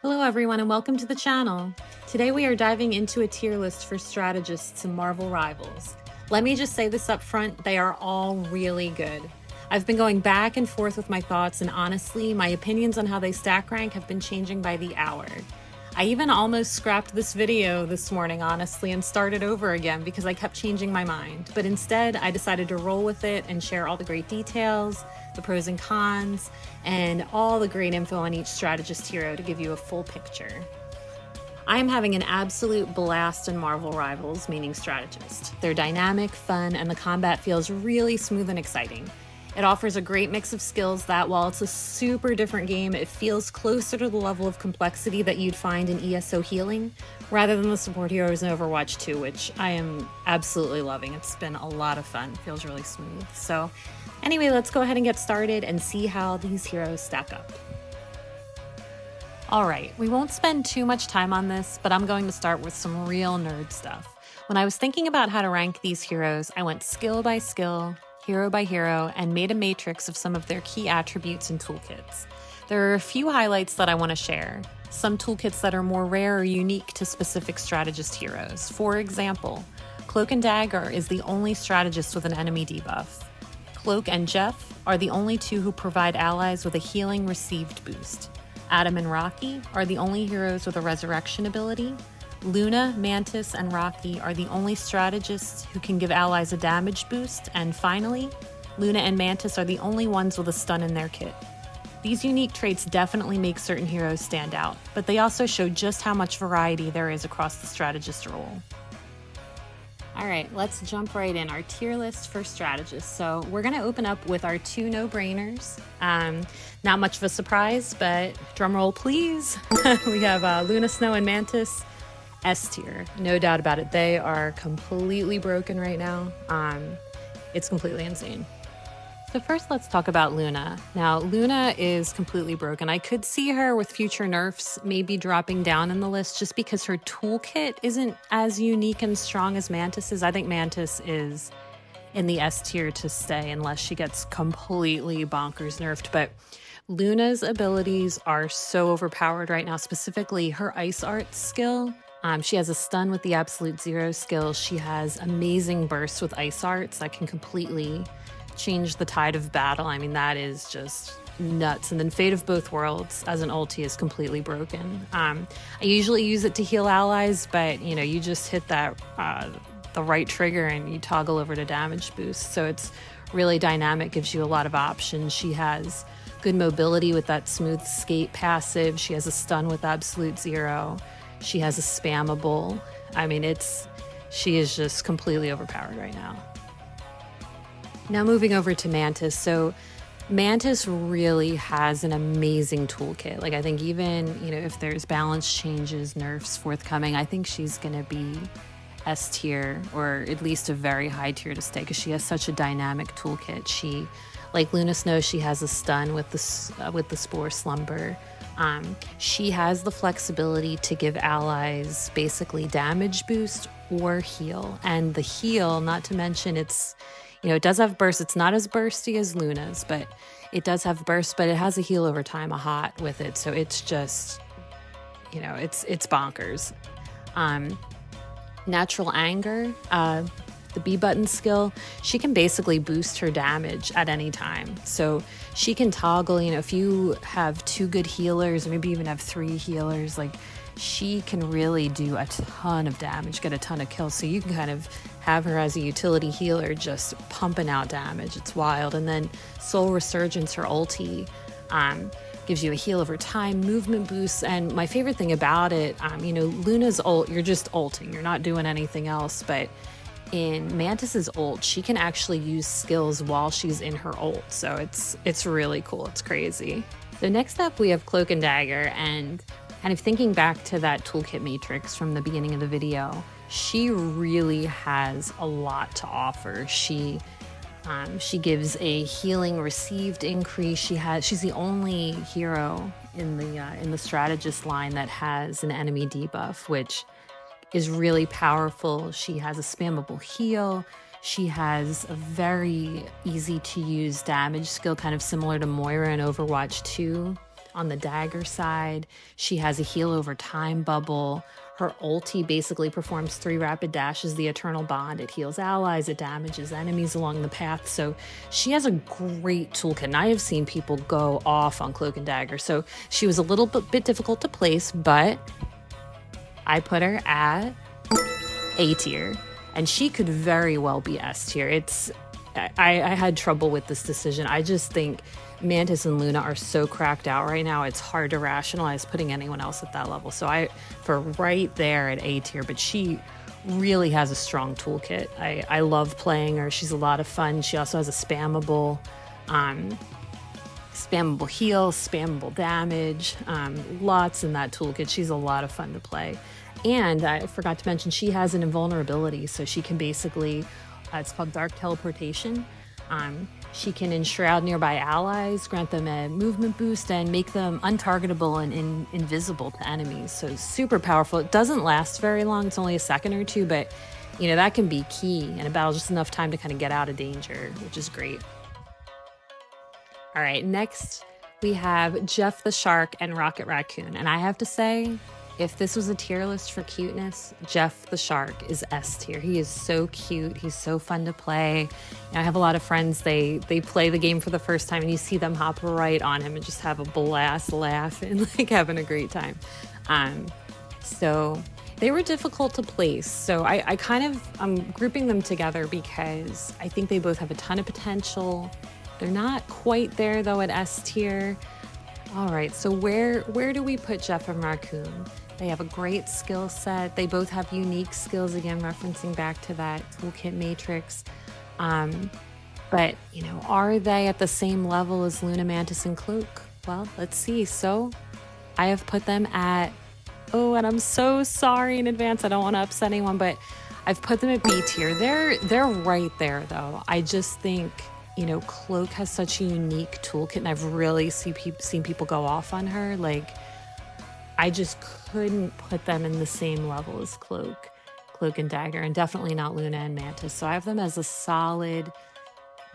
Hello everyone and welcome to the channel. Today we are diving into a tier list for strategists and Marvel rivals. Let me just say this up front, they are all really good. I've been going back and forth with my thoughts, and honestly, my opinions on how they stack rank have been changing by the hour. I even almost scrapped this video this morning, honestly, and started over again because I kept changing my mind. But instead, I decided to roll with it and share all the great details, the pros and cons, and all the great info on each strategist hero to give you a full picture. I am having an absolute blast in Marvel Rivals, meaning Strategist. They're dynamic, fun, and the combat feels really smooth and exciting. It offers a great mix of skills that, while it's a super different game, it feels closer to the level of complexity that you'd find in ESO healing, rather than the support heroes in Overwatch 2, which I am absolutely loving. It's been a lot of fun. It feels really smooth. So anyway, let's go ahead and get started and see how these heroes stack up. All right, we won't spend too much time on this, but I'm going to start with some real nerd stuff. When I was thinking about how to rank these heroes, I went skill by skill, hero by hero, and made a matrix of some of their key attributes and toolkits. There are a few highlights that I want to share. Some toolkits that are more rare or unique to specific strategist heroes. For example, Cloak and Dagger is the only strategist with an enemy debuff. Cloak and Jeff are the only two who provide allies with a healing received boost. Adam and Rocky are the only heroes with a resurrection ability. Luna, Mantis, and Rocky are the only strategists who can give allies a damage boost, and finally, Luna and Mantis are the only ones with a stun in their kit. These unique traits definitely make certain heroes stand out, but they also show just how much variety there is across the strategist role. Alright, let's jump right in. Our tier list for strategists. So we're going to open up with our two no-brainers. Not much of a surprise, but drumroll please. We have Luna, Snow, and Mantis. S tier, no doubt about it. They are completely broken right now. It's completely insane. So first, let's talk about Luna. Now, Luna is completely broken. I could see her with future nerfs maybe dropping down in the list just because her toolkit isn't as unique and strong as Mantis is. I think Mantis is in the S tier to stay unless she gets completely bonkers nerfed. But Luna's abilities are so overpowered right now, specifically her Ice Art skill. She has a stun with the Absolute Zero skill. She has amazing bursts with Ice Arts that can completely change the tide of battle. I mean, that is just nuts. And then Fate of Both Worlds as an ulti is completely broken. I usually use it to heal allies, but you know, you just hit that the right trigger and you toggle over to damage boost. So it's really dynamic, gives you a lot of options. She has good mobility with that smooth skate passive. She has a stun with Absolute Zero. She has a spammable. I mean, she is just completely overpowered right now. Now moving over to Mantis. So Mantis really has an amazing toolkit. Like I think even, you know, if there's balance changes, nerfs forthcoming, I think she's gonna be S tier or at least a very high tier to stay because she has such a dynamic toolkit. She, like Luna Snow, she has a stun with the Spore Slumber. She has the flexibility to give allies basically damage boost or heal. And the heal, not to mention it does have burst. It's not as bursty as Luna's, but it does have burst, but it has a heal over time, a hot with it. So it's just, you know, it's bonkers. Natural Anger, the B button skill, she can basically boost her damage at any time. So she can toggle, you know, if you have two good healers, or maybe even have three healers, like she can really do a ton of damage, get a ton of kills. So you can kind of have her as a utility healer just pumping out damage. It's wild. And then Soul Resurgence, her ulti, gives you a heal over time, movement boosts. And my favorite thing about it, you know, Luna's ult, you're just ulting. You're not doing anything else. But in Mantis's ult, she can actually use skills while she's in her ult. So it's really cool. It's crazy. So next up, we have Cloak and Dagger. And kind of thinking back to that toolkit matrix from the beginning of the video, she really has a lot to offer. She gives a healing received increase. She's the only hero in the strategist line that has an enemy debuff, which is really powerful. She has a spammable heal. She has a very easy to use damage skill, kind of similar to Moira in Overwatch 2. On the dagger side, she has a heal over time bubble. Her ulti basically performs 3 rapid dashes, the Eternal Bond. It heals allies, it damages enemies along the path. So she has a great toolkit. And I have seen people go off on Cloak and Dagger. So she was a little bit difficult to place, but I put her at A tier. And she could very well be S tier. I had trouble with this decision. I just think Mantis and Luna are so cracked out right now, it's hard to rationalize putting anyone else at that level. So for right there at A tier, but she really has a strong toolkit. I love playing her. She's a lot of fun. She also has a spammable heal, spammable damage, lots in that toolkit. She's a lot of fun to play. And I forgot to mention, she has an invulnerability, so she can basically, it's called Dark Teleportation. She can enshroud nearby allies, grant them a movement boost, and make them untargetable and invisible to enemies. So super powerful. It doesn't last very long. It's only a second or two, but that can be key in a battle, just enough time to kind of get out of danger, which is great. All right, next we have Jeff the Shark and Rocket Raccoon. And I have to say, if this was a tier list for cuteness, Jeff the Shark is S tier. He is so cute. He's so fun to play. I have a lot of friends, they play the game for the first time and you see them hop right on him and just have a blast laughing, like having a great time. So they were difficult to place. So I'm grouping them together because I think they both have a ton of potential. They're not quite there though at S tier. All right, so where do we put Jeff and Raccoon? They have a great skill set. They both have unique skills, again, referencing back to that toolkit matrix. But, are they at the same level as Luna, Mantis, and Cloak? Well, let's see. So I have put them at, and I'm so sorry in advance. I don't want to upset anyone, but I've put them at B tier. They're right there, though. I just think, Cloak has such a unique toolkit, and I've really seen people go off on her. Like, I just couldn't put them in the same level as Cloak and Dagger, and definitely not Luna and Mantis. So I have them as a solid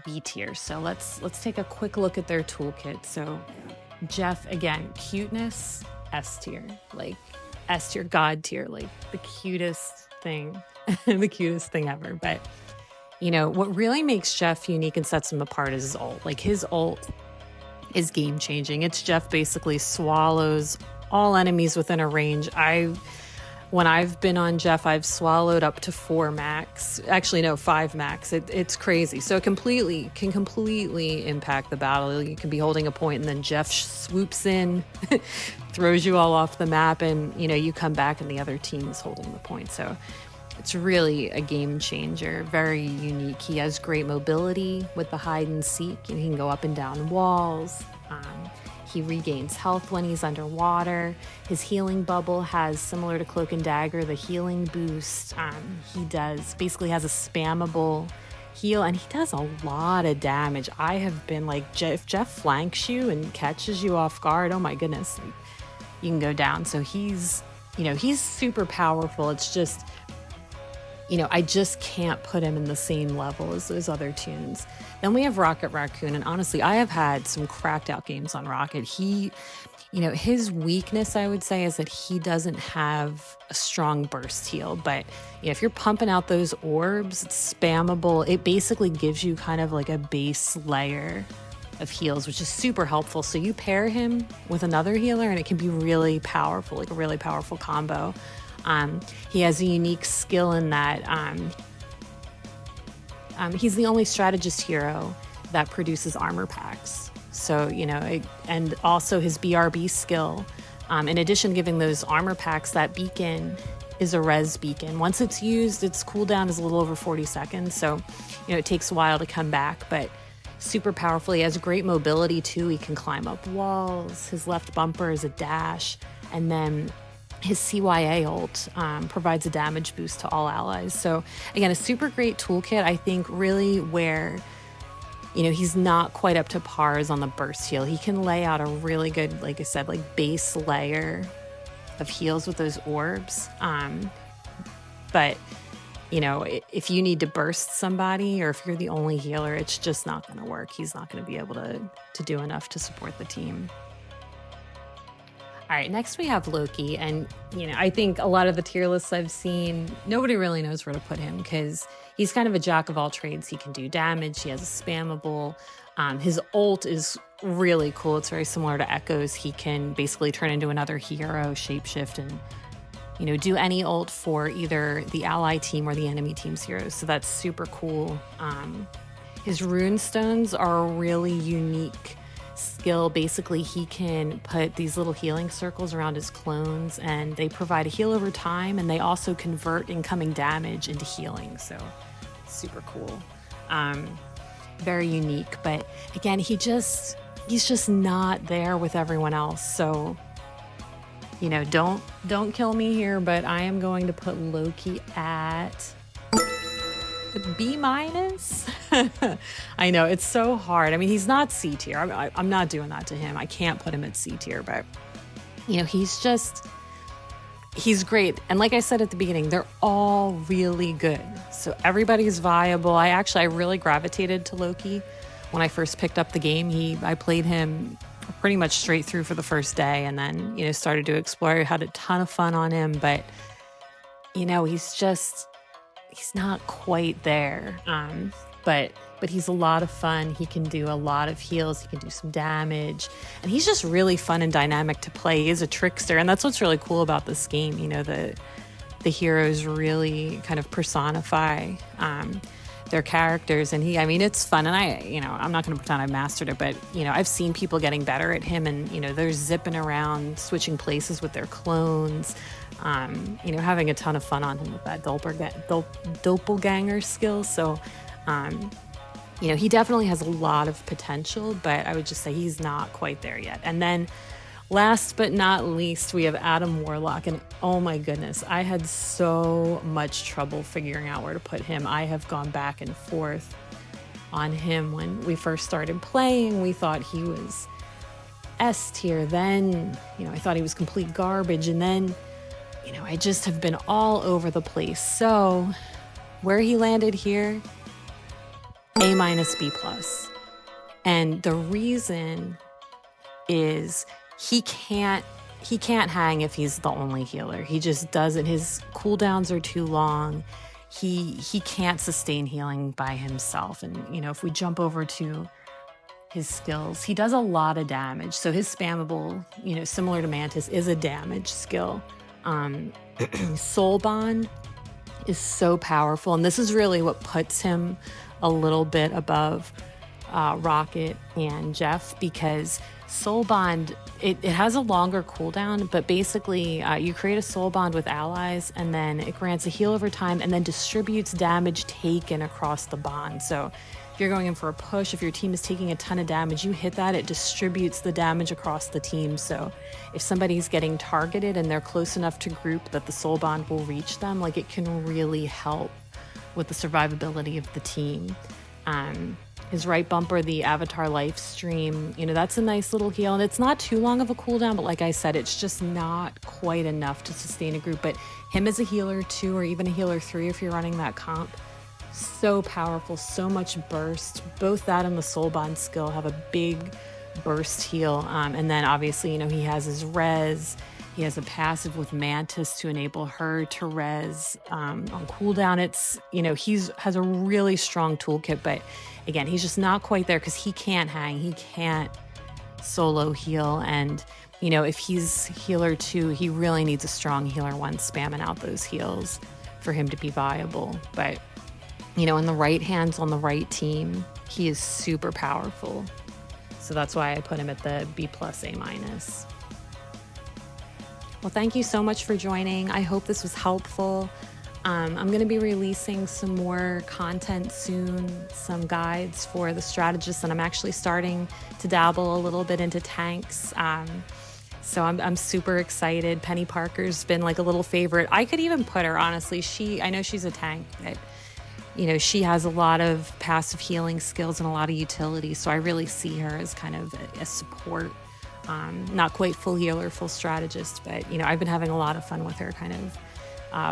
B tier. So let's take a quick look at their toolkit. So Jeff, again, cuteness, S tier, like S tier, God tier, like the cutest thing, the cutest thing ever. But what really makes Jeff unique and sets him apart is his ult. Like, his ult is game changing. It's Jeff basically swallows all enemies within a range. When I've been on Jeff, I've swallowed up to 4 max. Actually, no, 5 max. It's crazy. So it can completely impact the battle. You can be holding a point and then Jeff swoops in, throws you all off the map, and you come back and the other team is holding the point. So it's really a game changer, very unique. He has great mobility with the hide and seek, and he can go up and down walls. He regains health when he's underwater. His healing bubble has, similar to Cloak and Dagger, the healing boost. He basically has a spammable heal, and he does a lot of damage. I have been like, if Jeff flanks you and catches you off guard, oh my goodness, you can go down. So he's super powerful. It's just, I just can't put him in the same level as those other tunes. Then we have Rocket Raccoon, and honestly, I have had some cracked out games on Rocket. His weakness, I would say, is that he doesn't have a strong burst heal. But if you're pumping out those orbs, it's spammable. It basically gives you kind of like a base layer of heals, which is super helpful. So you pair him with another healer, and it can be really powerful, like a really powerful combo. He has a unique skill in that he's the only strategist hero that produces armor packs. So, and also his BRB skill, in addition to giving those armor packs, that beacon is a res beacon. Once it's used, its cooldown is a little over 40 seconds. So, it takes a while to come back, but super powerful. He has great mobility too. He can climb up walls. His left bumper is a dash. And then his CYA ult provides a damage boost to all allies. So again, a super great toolkit. I think really where, he's not quite up to par is on the burst heal. He can lay out a really good, like I said, like base layer of heals with those orbs. But, if you need to burst somebody or if you're the only healer, it's just not going to work. He's not going to be able to do enough to support the team. All right, next we have Loki. And, I think a lot of the tier lists I've seen, nobody really knows where to put him because he's kind of a jack of all trades. He can do damage. He has a spammable. His ult is really cool. It's very similar to Echo's. He can basically turn into another hero, shapeshift, and, do any ult for either the ally team or the enemy team's heroes. So that's super cool. His rune stones are a really unique skill. Basically, he can put these little healing circles around his clones and they provide a heal over time, and they also convert incoming damage into healing. So super cool. Very unique, but again, he's just not there with everyone else. So don't kill me here, but I am going to put Loki at B-. I know it's so hard. I mean, he's not C tier. I'm not doing that to him. I can't put him at C tier, but he's great. And like I said at the beginning, they're all really good. So everybody's viable. I really gravitated to Loki when I first picked up the game. I played him pretty much straight through for the first day, and then started to explore. Had a ton of fun on him, but he's not quite there. But he's a lot of fun. He can do a lot of heals. He can do some damage. And he's just really fun and dynamic to play. He is a trickster. And that's what's really cool about this game. The heroes really kind of personify their characters. And it's fun. And I'm not going to pretend I mastered it, but, I've seen people getting better at him, and, they're zipping around, switching places with their clones. Having a ton of fun on him with that doppelganger skill. So, he definitely has a lot of potential, but I would just say he's not quite there yet. And then last but not least, we have Adam Warlock. And oh my goodness, I had so much trouble figuring out where to put him. I have gone back and forth on him. When we first started playing, we thought he was S tier. Then, I thought he was complete garbage. And then, I just have been all over the place. So where he landed here, A- B+. And the reason is he can't hang if he's the only healer. He just doesn't. His cooldowns are too long. He can't sustain healing by himself. And, if we jump over to his skills, he does a lot of damage. So his spammable, similar to Mantis, is a damage skill. Soul Bond is so powerful, and this is really what puts him a little bit above Rocket and Jeff, because Soul Bond, it has a longer cooldown, but basically you create a Soul Bond with allies, and then it grants a heal over time and then distributes damage taken across the bond. So if you're going in for a push, if your team is taking a ton of damage, you hit that, it distributes the damage across the team. So if somebody's getting targeted and they're close enough to group that the Soul Bond will reach them, it can really help with the survivability of the team. His right bumper, the Avatar Life Stream, that's a nice little heal. And it's not too long of a cooldown, but like I said, it's just not quite enough to sustain a group. But him as a healer 2 or even a healer 3, if you're running that comp, so powerful, so much burst. Both that and the Soul Bond skill have a big burst heal. And then obviously, he has his res. He has a passive with Mantis to enable her to res on cooldown. It's, he has a really strong toolkit, but again, he's just not quite there because he can't hang. He can't solo heal. And, if he's healer 2, he really needs a strong healer 1 spamming out those heals for him to be viable. But, in the right hands on the right team, he is super powerful. So that's why I put him at the B+, A-. Well, thank you so much for joining. I hope this was helpful. I'm going to be releasing some more content soon, some guides for the strategist, and I'm actually starting to dabble a little bit into tanks. So I'm super excited. Penny Parker's been like a little favorite. I could even put her, honestly. I know she's a tank, but she has a lot of passive healing skills and a lot of utility. So I really see her as kind of a support. Not quite full healer, full strategist, but I've been having a lot of fun with her, kind of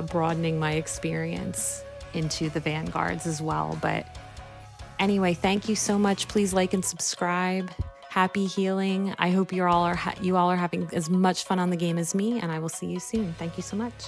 broadening my experience into the vanguards as well. But anyway, thank you so much. Please like and subscribe. happy healing. I hope you all are having as much fun on the game as me, and I will see you soon. Thank you so much.